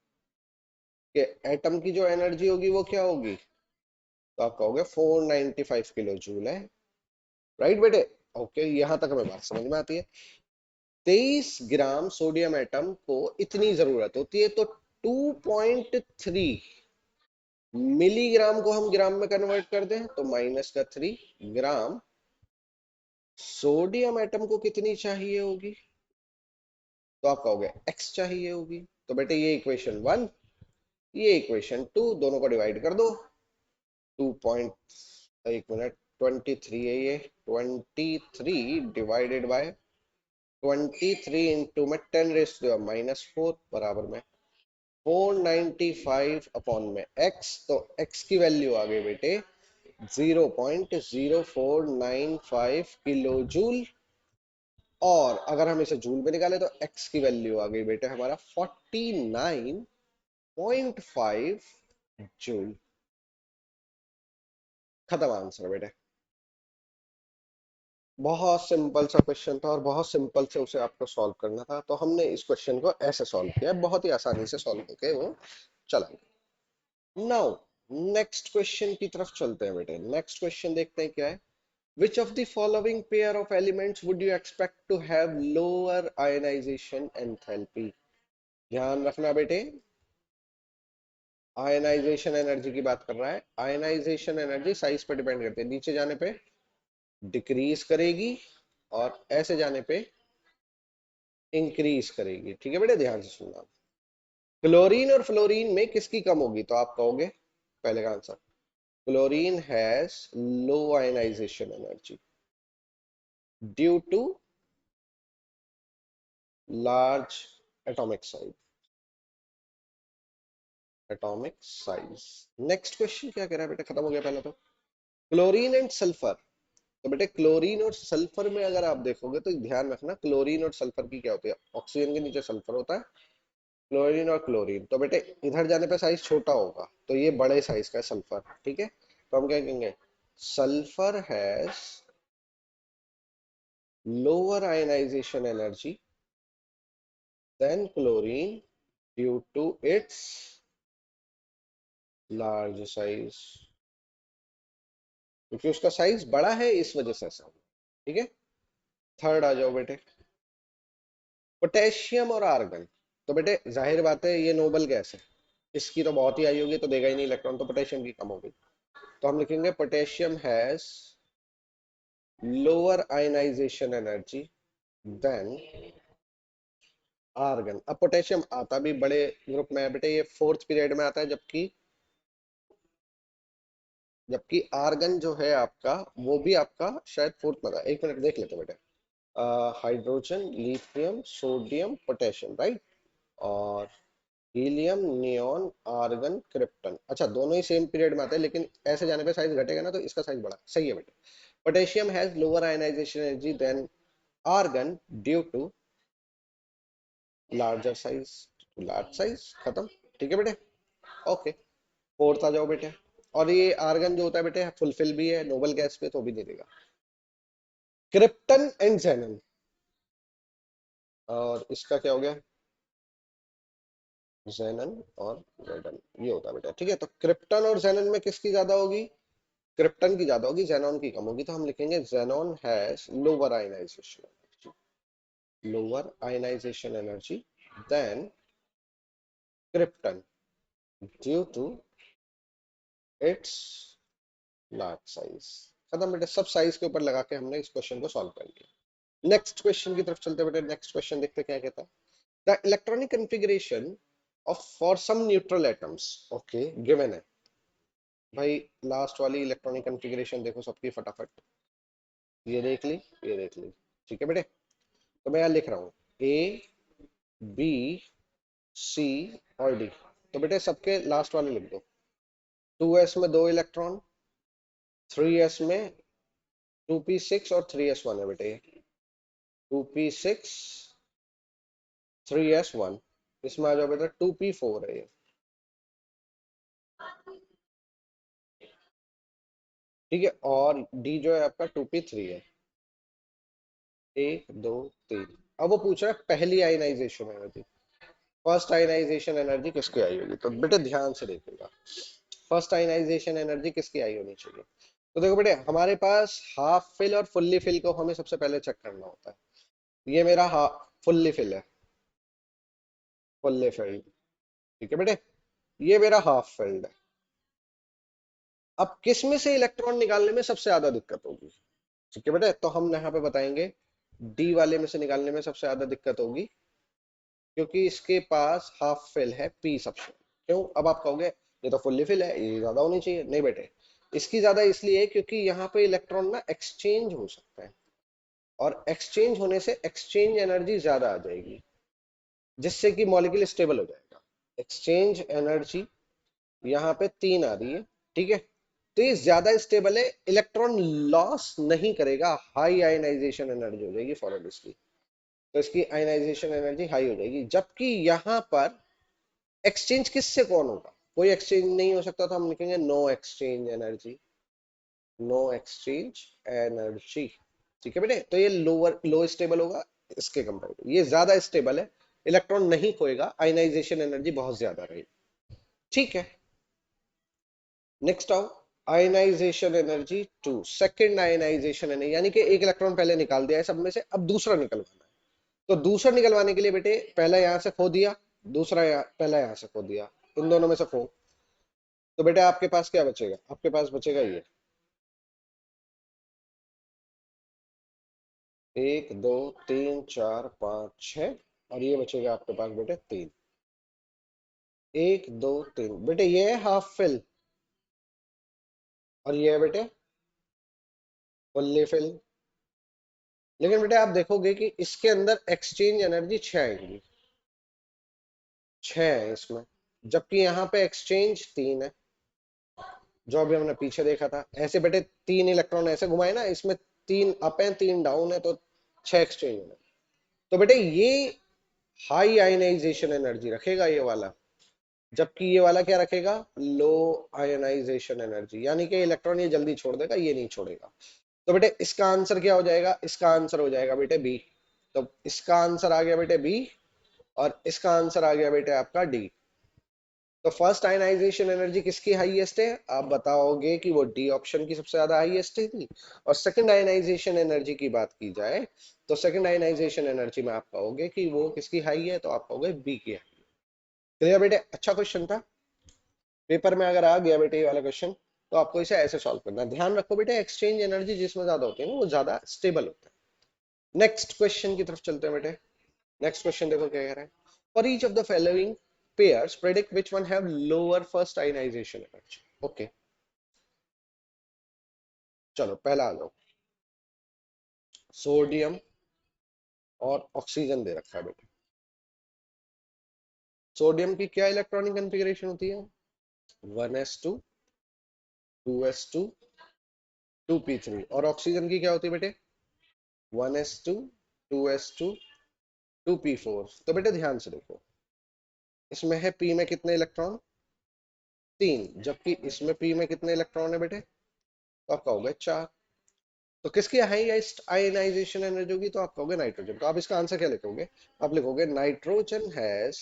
के एटम की जो एनर्जी होगी वो क्या होगी, तो आप कहोगे 495 किलो जूल है। राइट बेटे, ओके, यहां तक हमें बात समझ में आती है। 23 ग्राम सोडियम एटम को इतनी जरूरत होती है, तो 2.3 मिलीग्राम को हम ग्राम में कन्वर्ट कर दें तो -3 ग्राम सोडियम एटम को कितनी चाहिए होगी, तो आप कहोगे x चाहिए होगी। तो बेटे ये इक्वेशन 1, ये इक्वेशन 2, दोनों को डिवाइड कर दो। 2 पॉइंट, एक मिनट, 23 है ये, 23 डिवाइडेड बाय 23 इंटू में 10⁻⁴ बराबर में 495 अपॉन में x। तो x की वैल्यू आ गई बेटे 0.0495 किलो जूल, और अगर हम इसे जूल में निकाले तो x की वैल्यू आ गई बेटे हमारा 49.5 जूल। खत्म आंसर बेटे। बहुत सिंपल सा क्वेश्चन था और बहुत सिंपल से उसे आपको सॉल्व करना था, तो हमने इस क्वेश्चन को ऐसे सॉल्व किया, बहुत ही आसानी से सॉल्व होके वो चला गया। नाउ नेक्स्ट क्वेश्चन की तरफ चलते हैं बेटे। नेक्स्ट क्वेश्चन देखते हैं क्या है। Which of the following pair of elements would you expect to have lower ionization enthalpy? ध्यान रखना बेटे, आयनाइजेशन एनर्जी की बात कर रहा है। आयनाइजेशन एनर्जी साइज पर डिपेंड करती है, नीचे जाने पे डिक्रीज करेगी और ऐसे जाने पे इंक्रीज करेगी। ठीक है बेटे, ध्यान से सुनना। क्लोरीन और फ्लोरीन में किसकी कम होगी, तो आप कहोगे पहले का answer, chlorine has low ionization energy due to large atomic size. Atomic size. Next question क्या कह रहा है बेटा, खत्म हो गया पहला तो। Chlorine and sulphur. तो बेटे क्लोरीन और सल्फर में अगर आप देखोगे तो ध्यान रखना, क्लोरीन और सल्फर की क्या होती है, ऑक्सीजन के नीचे सल्फर होता है, क्लोरीन और क्लोरीन। तो बेटे इधर जाने पे साइज छोटा होगा, तो ये बड़े साइज का है सल्फर। ठीक है, तो हम क्या कहेंगे, sulphur has lower ionization energy than chlorine due to its large size, क्योंकि उसका साइज बड़ा है इस वजह से ऐसा हुआ। ठीक है, थर्ड आ जाओ बेटे, पोटेशियम और आर्गन। तो बेटे जाहिर बात है ये नोबल गैस है, इसकी तो बहुत ही आई होगी तो देगा ही नहीं इलेक्ट्रॉन, तो पोटेशियम की कम होगी। तो हम लिखेंगे potassium has lower ionization energy than argon. अब पोटेशियम आता भी बड़े ग्रुप में है बेटे, ये फोर्थ पीरियड में आता है, जबकि जबकि आर्गन जो है आपका वो भी आपका शायद फोर्थ में था। एक मिनट देख लेते बेटे। Hydrogen, lithium, sodium, potassium, right. और हीलियम, नियॉन, आर्गन, क्रिप्टन। अच्छा, दोनों ही सेम पीरियड में आते हैं, लेकिन ऐसे जाने पे साइज घटेगा ना, तो इसका साइज बढ़ा, सही है बेटा। Potassium has lower ionization energy than argon due to larger size. Large size खत्म। ठीक है बेटे, ओके। फोर्थ आ जाओ बेटे। और ये आर्गन जो होता है बेटे फुलफिल भी है नोबल गैस पे, तो भी दे देगा। Krypton and जेनन। और इसका क्या हो गया? जेनन और जेडन, ये होता है बेटा। ठीक है, तो क्रिप्टन और जेनन में किसकी ज्यादा होगी? क्रिप्टन की ज्यादा होगी, जेनॉन की कम होगी। तो हम लिखेंगे xenon has lower ionization energy, lower ionization energy than krypton due to its large size. खत्म बेटे, सब साइज के ऊपर लगा के हमने इस क्वेश्चन को सॉल्व कर लिया। नेक्स्ट क्वेश्चन की तरफ चलते बेटे। नेक्स्ट क्वेश्चन देखते क्या कहता है। The electronic configuration of for some neutral atoms, okay, given है। भाई लास्ट वाली इलेक्ट्रॉनिक कॉन्फ़िगरेशन देखो सबकी फटाफट। ये देख ली, ये देख ली। ठीक है बेटे, तो मैं यहाँ लिख रहा हूँ ए, बी, सी और डी। तो बेटे सबके लास्ट वाले लिख दो। 2s में 2 इलेक्ट्रॉन, 3s में 2p6 और 3s1 है बेटे। 2p6, 3s1। इसमें आ जाओ बेटा 2p4 है ये। ठीक है, और डी जो है आपका 2p3 है। 1 2 3। अब वो पूछ रहा है पहली ionization energy, first ionization energy किसकी आई होगी। तो बेटे ध्यान से देखिएगा, फर्स्ट आयनाइजेशन एनर्जी किसकी आई होनी चाहिए। तो देखो बेटे, हमारे पास हाफ फिल और फुल्ली फिल को हमें सबसे पहले चेक करना होता है। ये मेरा फुल्ली फिल है, फुल्ली फिल्ड। ठीक है बेटे, ये मेरा हाफ फिल्ड है। अब किस में से इलेक्ट्रॉन निकालने में सबसे ज्यादा दिक्कत होगी? ठीक है बेटे, तो हम यहाँ पे बताएंगे डी वाले में से निकालने में सबसे ज्यादा दिक्कत होगी, क्योंकि इसके पास हाफ फिल है पी सबसे। क्यों? अब आप कहोगे ये तो फुल्ली फिल है, ये ज्यादा होनी चाहिए। नहीं बेटे, इसकी ज्यादा इसलिए है क्योंकि यहाँ पे इलेक्ट्रॉन ना एक्सचेंज हो सकता है, और एक्सचेंज होने से एक्सचेंज एनर्जी ज्यादा आ जाएगी, जिससे कि मॉलिक्यूल स्टेबल हो जाएगा। एक्सचेंज एनर्जी यहाँ पे 3 आ रही है। ठीक है, तो ये ज्यादा स्टेबल है, इलेक्ट्रॉन लॉस नहीं करेगा, हाई आयनाइजेशन एनर्जी हो जाएगी फॉर इसकी। तो इसकी आयनाइजेशन एनर्जी हाई हो जाएगी। जबकि यहाँ पर एक्सचेंज किससे कौन होगा? कोई एक्सचेंज नहीं हो सकता, तो हम लिखेंगे no exchange energy, no exchange energy. ठीक है बेटे, तो ये लोअर लो स्टेबल होगा इसके कंपेरेटिव, ये ज्यादा स्टेबल है, इलेक्ट्रॉन नहीं खोएगा, आयनाइजेशन एनर्जी बहुत ज्यादा रहेगी। ठीक है, नेक्स्ट आओ। Ionization energy 2, second ionization energy, यानी कि एक इलेक्ट्रॉन पहले निकाल दिया है सब में से, अब दूसरा निकलवाना है। तो दूसरा निकलवाने के लिए बेटे पहला यहां से खो दिया, दूसरा पहला यहां से खो दिया, इन दोनों में से खो। तो बेटा आपके पास क्या बचेगा? आपके पास बचेगा ये 1 2 3 4 5 6, और ये बचेगा आपके पास बेटे 3। 1 2 3 बेटे, ये है हाफ फिल, और ये है बेटे फुल्ली फिल। लेकिन बेटे आप देखोगे कि इसके अंदर एक्सचेंज एनर्जी 6 आएंगी, 6 है इसमें, जबकि यहाँ पे एक्सचेंज 3 है, जो अभी हमने पीछे देखा था। ऐसे बेटे 3 इलेक्ट्रॉन ऐसे घुमाए ना, इसमें 3 अप है 3 डाउन है, तो 6 एक्सचेंज है। तो बेटे ये हाई आयनाइजेशन एनर्जी रखेगा ये वाला, जबकि ये वाला क्या रखेगा? लो आयनाइजेशन एनर्जी, यानी कि इलेक्ट्रॉन ये जल्दी छोड़ देगा, ये नहीं छोड़ेगा। तो बेटे इसका आंसर क्या हो जाएगा? इसका आंसर हो जाएगा बेटे बी। तो इसका आंसर आ गया बेटे बी, और इसका आंसर आ गया बेटे आपका डी। तो फर्स्ट आयनाइजेशन एनर्जी किसकी हाईएस्ट है? आप बताओगे कि वो डी ऑप्शन की सबसे ज्यादा हाईएस्ट है। और सेकंड आयनाइजेशन एनर्जी की बात की जाए, तो सेकंड आयनाइजेशन एनर्जी में आप कहोगे कि वो किसकी हाई है, तो आप कहोगे बी की हाई। क्लियर बेटे? अच्छा क्वेश्चन था, पेपर में अगर आ गया बेटे ये वाला क्वेश्चन, तो आपको इसे ऐसे सॉल्व करना है। ध्यान रखो बेटे, एक्सचेंज एनर्जी जिसमें ज्यादा होती है ना, वो ज्यादा स्टेबल होता है। नेक्स्ट क्वेश्चन की तरफ चलते हैं बेटे। नेक्स्ट क्वेश्चन देखो क्या कह रहा है। For each of the following pairs predict which one have lower first ionization energy। Okay, चलो पहला आ जाओ। सोडियम, और ऑक्सीजन दे रखा है बेटा। सोडियम की क्या इलेक्ट्रॉनिक कॉन्फ़िगरेशन होती है? 1s2 2s2 2p3। और ऑक्सीजन की क्या होती है बेटे? 1s2 2s2 2p4। तो बेटे ध्यान से देखो, इसमें है p में कितने इलेक्ट्रॉन? 3, जबकि इसमें p में कितने इलेक्ट्रॉन है बेटे? तो आप कहोगे 4। तो किसकी हाईएस्ट आयनाइजेशन एनर्जी होगी? तो आप कहोगे नाइट्रोजन। तो आप इसका आंसर क्या लिखोगे? आप लिखोगे नाइट्रोजन हैज,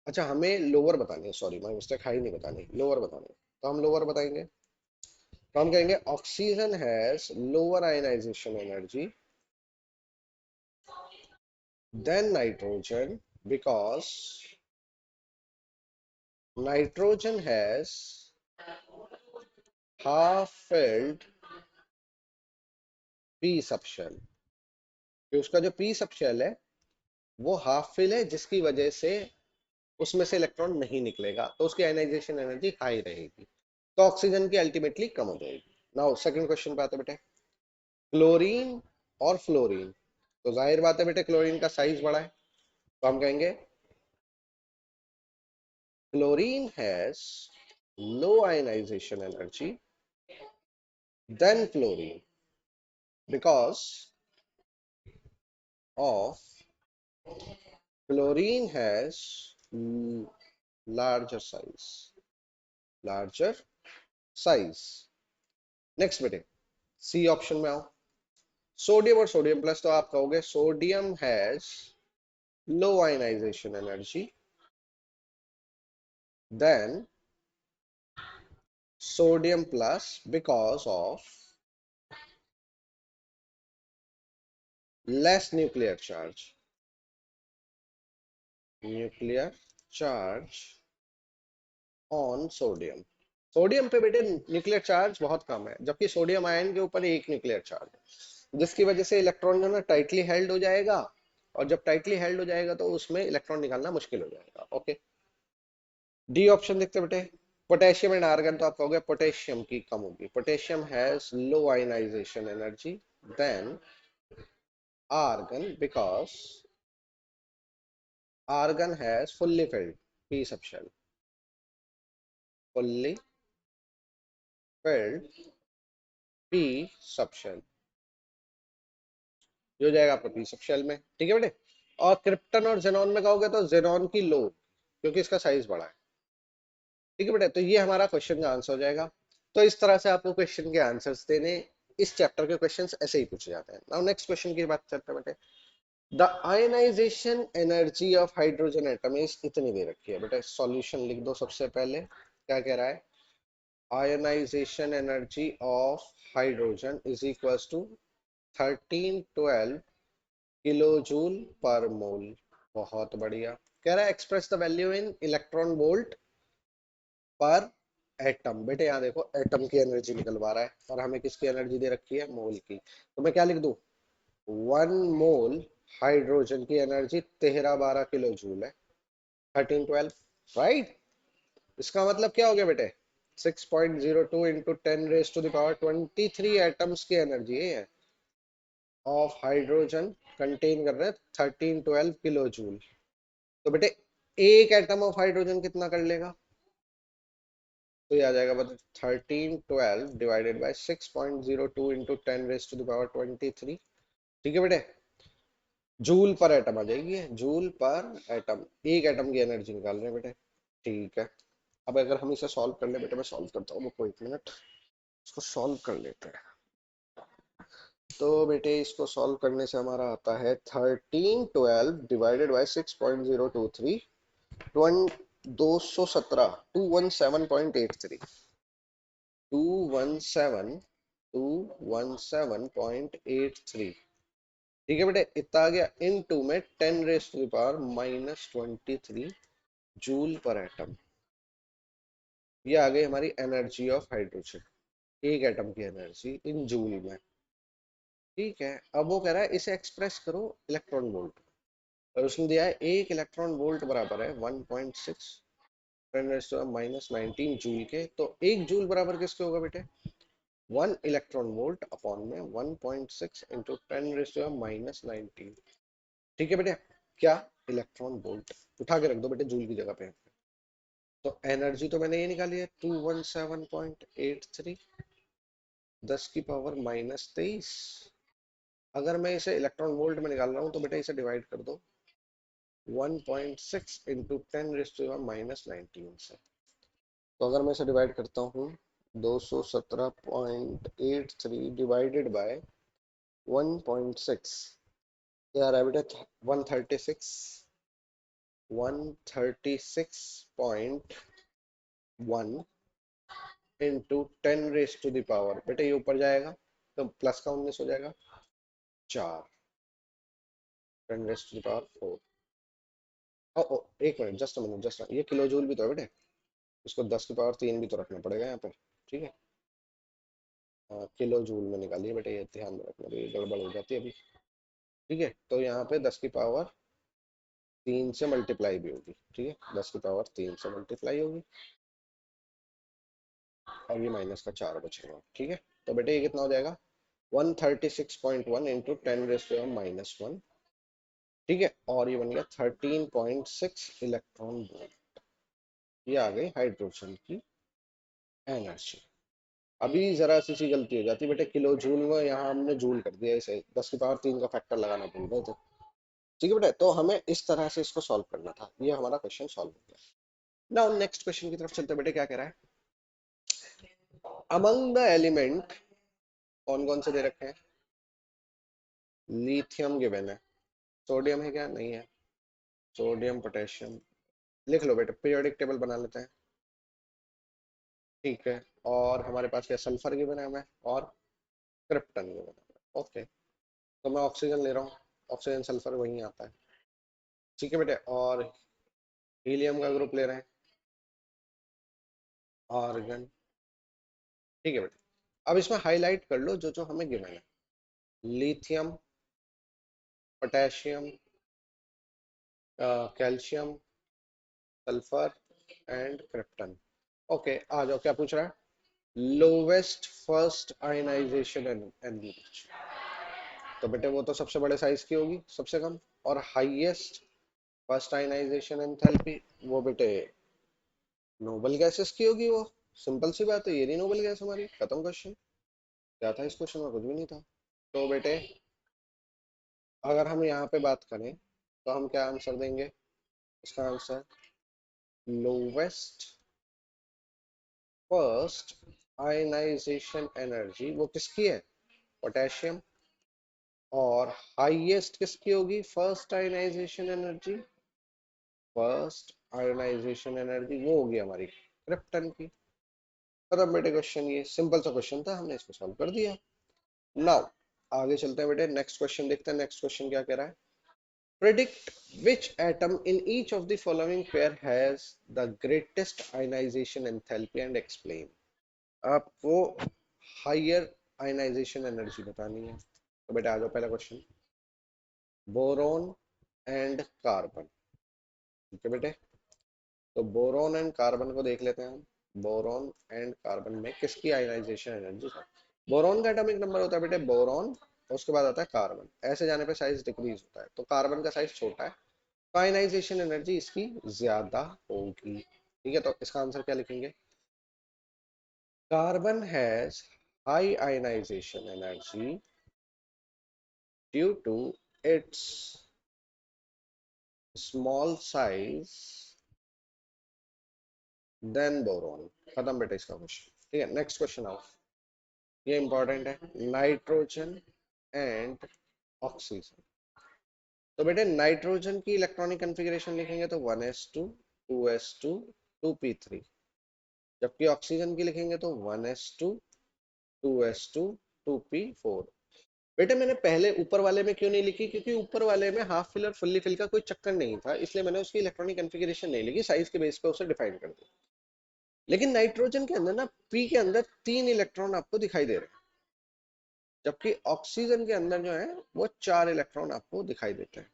अच्छा हमें लोअर बतानी है, सॉरी माय मिस्टेक, हाई नहीं बतानी, लोअर बतानी है। तो हम लोअर बताएंगे, तो हम कहेंगे oxygen has lower ionization energy than nitrogen because nitrogen has half filled p subshell. कि उसका जो p सबशेल है वो हाफ फिल है, जिसकी वजह से उसमें से इलेक्ट्रॉन नहीं निकलेगा, तो उसकी आयनाइजेशन एनर्जी हाई रहेगी, तो ऑक्सीजन की अल्टीमेटली कम हो जाएगी। नाउ सेकंड क्वेश्चन पे आते हैं बेटे, क्लोरीन और फ्लोरीन। तो जाहिर बात है बेटे क्लोरीन का साइज बड़ा है, तो हम कहेंगे chlorine has low ionization energy than fluorine because of chlorine has larger size, larger size। Next बेटे, सी ऑप्शन में आओ, सोडियम और सोडियम प्लस। तो आप कहोगे sodium has low ionization energy than sodium plus because of less nuclear charge, nuclear charge on sodium. Sodium पे बेटे nuclear charge बहुत कम है, जबकि सोडियम आयन के ऊपर एक न्यूक्लियर चार्ज है, जिसकी वजह से इलेक्ट्रॉन जो है ना टाइटली हेल्ड हो जाएगा, और जब टाइटली हेल्ड हो जाएगा तो उसमें इलेक्ट्रॉन निकालना मुश्किल हो जाएगा। ओके, डी ऑप्शन देखते बेटे, पोटेशियम एंड आर्गन। तो आप कहोगे पोटेशियम की कम होगी, potassium has low ionization energy than argon because argon has fully filled p subshell, fully filled p subshell, ये हो जाएगा आपका पी सबशेल में। ठीक है बेटे, और क्रिप्टन और जेनॉन में कहोगे तो जेनॉन की लो, क्योंकि इसका साइज बड़ा है। ठीक है बेटे, तो ये हमारा क्वेश्चन का आंसर हो जाएगा। तो इस तरह से आपको क्वेश्चन के आंसर्स देने, इस चैप्टर के क्वेश्चंस ऐसे ही पूछे जाते हैं। नाउ नेक्स्ट क्वेश्चन की बात करते हैं बेटे, the ionization energy of hydrogen atom is, इतनी दे रखी है बेटे, सॉल्यूशन लिख दो सबसे पहले। क्या कह रहा है? Ionization energy of hydrogen is equals to 1312 kilo joule per mole. बहुत बढ़िया। कह रहा है express the value in electron volt per atom. बेटे यहाँ देखो एटम की एनर्जी निकलवा रहा है, और हमें किसकी एनर्जी दे रखी है? मोल की। तो मैं क्या लिख दूं? 1 मोल हाइड्रोजन की एनर्जी 1312 किलो जूल है, 1312, राइट। इसका मतलब क्या हो गया बेटे? 6.02 इंटू 10⁻⁻23 एटम्स की एनर्जी है ऑफ हाइड्रोजन कंटेन कर रहे हैं 1312 किलो जूल। तो बेटे एक एटम ऑफ हाइड्रोजन कितना कर लेगा? तो ये आ जाएगा बता, 1312 डिवाइडेड बाय 6.02 इंटू 10⁻⁻23। ठीक है बेटे, जूल पर एटम आ जाएगी, जूल पर एटम, एक एटम की एनर्जी निकाल रहे हैं बेटे। ठीक है, अब अगर हम इसे सॉल्व कर ले बेटे, मैं सॉल्व करता हूँ, रुको एक मिनट, इसको सॉल्व कर लेते हैं। तो बेटे इसको सॉल्व करने से हमारा आता है 1312 डिवाइडेड बाय 6.023, 217 217.83। ठीक है बेटे, इतना आ गया, इन टू में 10⁻⁻23 जूल पर एटम। ये आ गई हमारी एनर्जी ऑफ हाइड्रोजन, एक एटम की एनर्जी इन जूल में। ठीक है, अब वो कह रहा है इसे एक्सप्रेस करो इलेक्ट्रॉन वोल्ट, और उसने दिया है एक इलेक्ट्रॉन वोल्ट बराबर है 1.6 10⁻⁻19 जूल के। तो एक जूल बराबर किसके होगा बेटे? 1 इलेक्ट्रॉन वोल्ट अपॉन में 1.6 इंटू 10⁻⁻19। ठीक है बेटे, क्या? Electron volt. उठा के रख दो बेटे जूल की जगह पे। तो एनर्जी तो मैंने ये निकाली है 217.83, 10⁻⁻23। अगर मैं इसे इलेक्ट्रॉन वोल्ट में निकाल रहा हूँ तो बेटा इसे डिवाइड कर दो 1.6 इंटू 10⁻⁻19 से। तो अगर मैं इसे डिवाइड करता हूँ 217.83 डिवाइडेड बाय 1.6, यार है बेटा 136, 136.1 इंटू 10⁻⁻, बेटा ये ऊपर जाएगा तो प्लस का 19 हो जाएगा 4, 10⁻⁴। ओ ओ एक minute, just a minute, just ये किलो जूल भी तो है बेटे, इसको 10⁻³ भी तो रखना पड़ेगा यहाँ पे। ठीक है, किलो जूल में निकालिए बेटे, ये ध्यान में रखना, ये गड़बड़ हो जाती है अभी। ठीक है, तो यहाँ पे 10⁻³ से मल्टीप्लाई भी होगी। ठीक है, 10⁻³ से मल्टीप्लाई होगी और ये माइनस का 4 बचेगा। ठीक है, तो बेटे ये कितना हो जाएगा 136.1 इंटू 10⁻⁻1। ठीक है, और ये बन गया 13.6 इलेक्ट्रॉन वोल्ट। ये आ गई हाइड्रोजन की एनर्जी। अभी जरा सी गलती हो जाती है बेटे, किलो जूल में यहाँ हमने जूल कर दिया, इसे 10⁻³ का फैक्टर लगाना भूल गए थे। ठीक है बेटा, तो हमें इस तरह से इसको सॉल्व करना था। ये हमारा क्वेश्चन सॉल्व हो गया। नाउ नेक्स्ट क्वेश्चन की तरफ चलते बेटे, क्या कह रहा है? अमंग द एलिमेंट, कौन कौन से दे रखे हैं? लिथियम गिवन है, सोडियम है क्या? नहीं है। सोडियम, पोटेशियम, लिख लो बेटे, पीरियोडिक टेबल बना लेते हैं। ठीक है, और हमारे पास क्या? सल्फर गिवन है हमें, और क्रिप्टन गिवन है। ओके, तो मैं ऑक्सीजन ले रहा हूँ, ऑक्सीजन सल्फर वहीं आता है। ठीक है बेटे, और हीलियम का ग्रुप ले रहे हैं, आर्गन। ठीक है बेटे, अब इसमें हाईलाइट कर लो जो जो हमें गिवन है। Lithium, potassium, calcium, sulphur and krypton. Okay, आ जाओ, क्या पूछ रहा है? Lowest first ionization energy. तो बेटे वो तो सबसे बड़े साइज की होगी, सबसे कम। और हाईएस्ट फर्स्ट आयनाइजेशन एंथैल्पी, वो बेटे नोबल गैसेस की होगी वो। सिंपल सी बात है, ये नहीं नोबल गैस हमारी, खत्म क्वेश्चन। क्या था इस क्वेश्चन में? कुछ भी नहीं था। तो बेटे अगर हम यहाँ पे बात करें तो हम क्या आंसर देंगे? इसका answer lowest first ionization energy वो किसकी है? पोटेशियम। और हाईएस्ट किसकी होगी first ionization energy? First ionization energy वो होगी हमारी क्रिप्टन की। खत्म बेटे क्वेश्चन, ये सिंपल सा क्वेश्चन था, हमने इसको सॉल्व कर दिया। नाउ आगे चलते हैं बेटे, नेक्स्ट क्वेश्चन देखते हैं। नेक्स्ट क्वेश्चन क्या कह रहा है? Predict which atom in each of the following pair has the greatest ionization enthalpy and explain। आपको हायर आयनाइजेशन एनर्जी बतानी है। तो बेटा आ जाओ, पहला क्वेश्चन, बोरोन एंड कार्बन। ठीक है बेटे, तो बोरोन एंड कार्बन को देख लेते हैं हम। बोरोन एंड कार्बन में किसकी आयनाइजेशन एनर्जी है? बोरोन का एटॉमिक नंबर होता है बेटे बोरोन, उसके बाद आता है कार्बन, ऐसे जाने पे साइज डिक्रीज होता है, तो कार्बन का साइज छोटा है, तो आयनाइजेशन एनर्जी इसकी ज्यादा होगी। ठीक है, तो इसका आंसर क्या लिखेंगे? Carbon has high ionization energy due to its small size than boron. खत्म बेटा इसका क्वेश्चन। ठीक है, नेक्स्ट क्वेश्चन आओ, ये इंपॉर्टेंट है। Nitrogen and oxygen. तो बेटे नाइट्रोजन की इलेक्ट्रॉनिक कॉन्फ़िगरेशन लिखेंगे तो 1s2 2s2 2p3, जबकि ऑक्सीजन की लिखेंगे तो 1s2 2s2 2p4। बेटे मैंने पहले ऊपर वाले में क्यों नहीं लिखी? क्योंकि ऊपर वाले में हाफ फिल और फुल्ली फिल का कोई चक्कर नहीं था, इसलिए मैंने उसकी इलेक्ट्रॉनिक कॉन्फ़िगरेशन नहीं लिखी, साइज के बेस पे उसे डिफाइन कर दिया। लेकिन नाइट्रोजन के अंदर ना पी के अंदर 3 इलेक्ट्रॉन आपको दिखाई दे रहे हैं, जबकि ऑक्सीजन के अंदर जो है वो 4 इलेक्ट्रॉन आपको दिखाई देते हैं।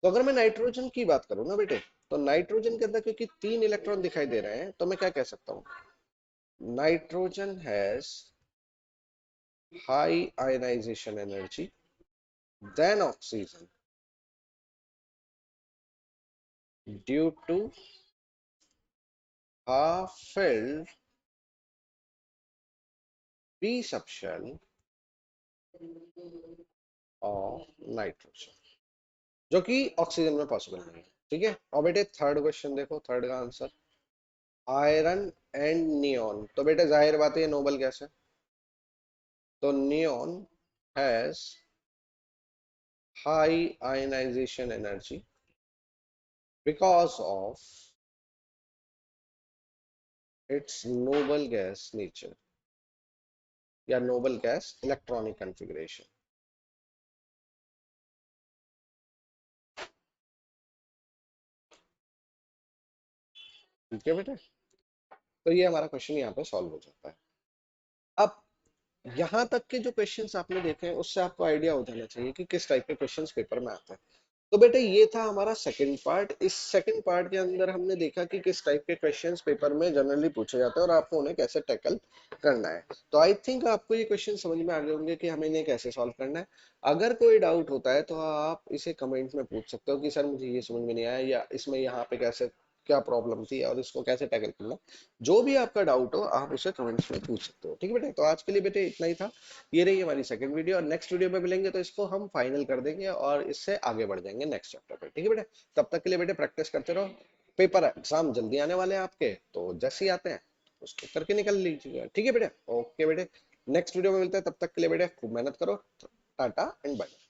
तो अगर मैं नाइट्रोजन की बात करूं ना बेटे, तो नाइट्रोजन के अंदर क्योंकि 3 इलेक्ट्रॉन दिखाई दे रहे हैं, तो मैं क्या कह सकता हूँ? Nitrogen has high ionization energy than oxygen due to half-filled p subshell of nitrogen, जो कि ऑक्सीजन में पॉसिबल नहीं है। ठीक है, और बेटे थर्ड क्वेश्चन देखो, थर्ड का आंसर आयरन एंड नियोन। तो बेटे जाहिर बात है ये नोबल गैस है, तो neon has high ionization energy because of its noble gas nature या नोबल गैस इलेक्ट्रॉनिक कॉन्फ़िगरेशन। ठीक है बेटे, तो ये हमारा क्वेश्चन यहाँ पे सॉल्व हो जाता है। अब यहाँ तक के जो क्वेश्चंस आपने देखे हैं उससे आपको आइडिया हो जाना चाहिए कि किस टाइप के क्वेश्चंस पेपर में आते हैं। तो बेटे ये था हमारा सेकंड पार्ट। इस सेकंड पार्ट के अंदर हमने देखा कि किस टाइप के क्वेश्चंस पेपर में जनरली पूछे जाते हैं और आपको उन्हें कैसे टैकल करना है। तो आई थिंक आपको ये क्वेश्चन समझ में आ गए होंगे कि हमें इन्हें कैसे सॉल्व करना है। अगर कोई डाउट होता है तो आप इसे कमेंट में पूछ सकते हो कि सर मुझे ये समझ में नहीं आया या इसमें यहाँ पे कैसे क्या प्रॉब्लम थी और इसको कैसे टैकल करना। जो भी आपका डाउट हो आप उसे कमेंट्स में पूछ सकते हो। ठीक है बेटे, तो आज के लिए बेटे इतना ही था। ये रही हमारी सेकंड वीडियो, और नेक्स्ट वीडियो में मिलेंगे तो इसको हम फाइनल कर देंगे और इससे आगे बढ़ जाएंगे नेक्स्ट चैप्टर पे। ठीक है बेटे, तब तक के लिए बेटे प्रैक्टिस करते रहो। पेपर एग्जाम जल्दी आने वाले हैं आपके, तो जैसे ही आते हैं उसको करके निकल लीजिएगा। ठीक है बेटे, ओके बेटे, नेक्स्ट वीडियो में मिलते हैं, तब तक के लिए बेटे खूब मेहनत करो। Tata and bye.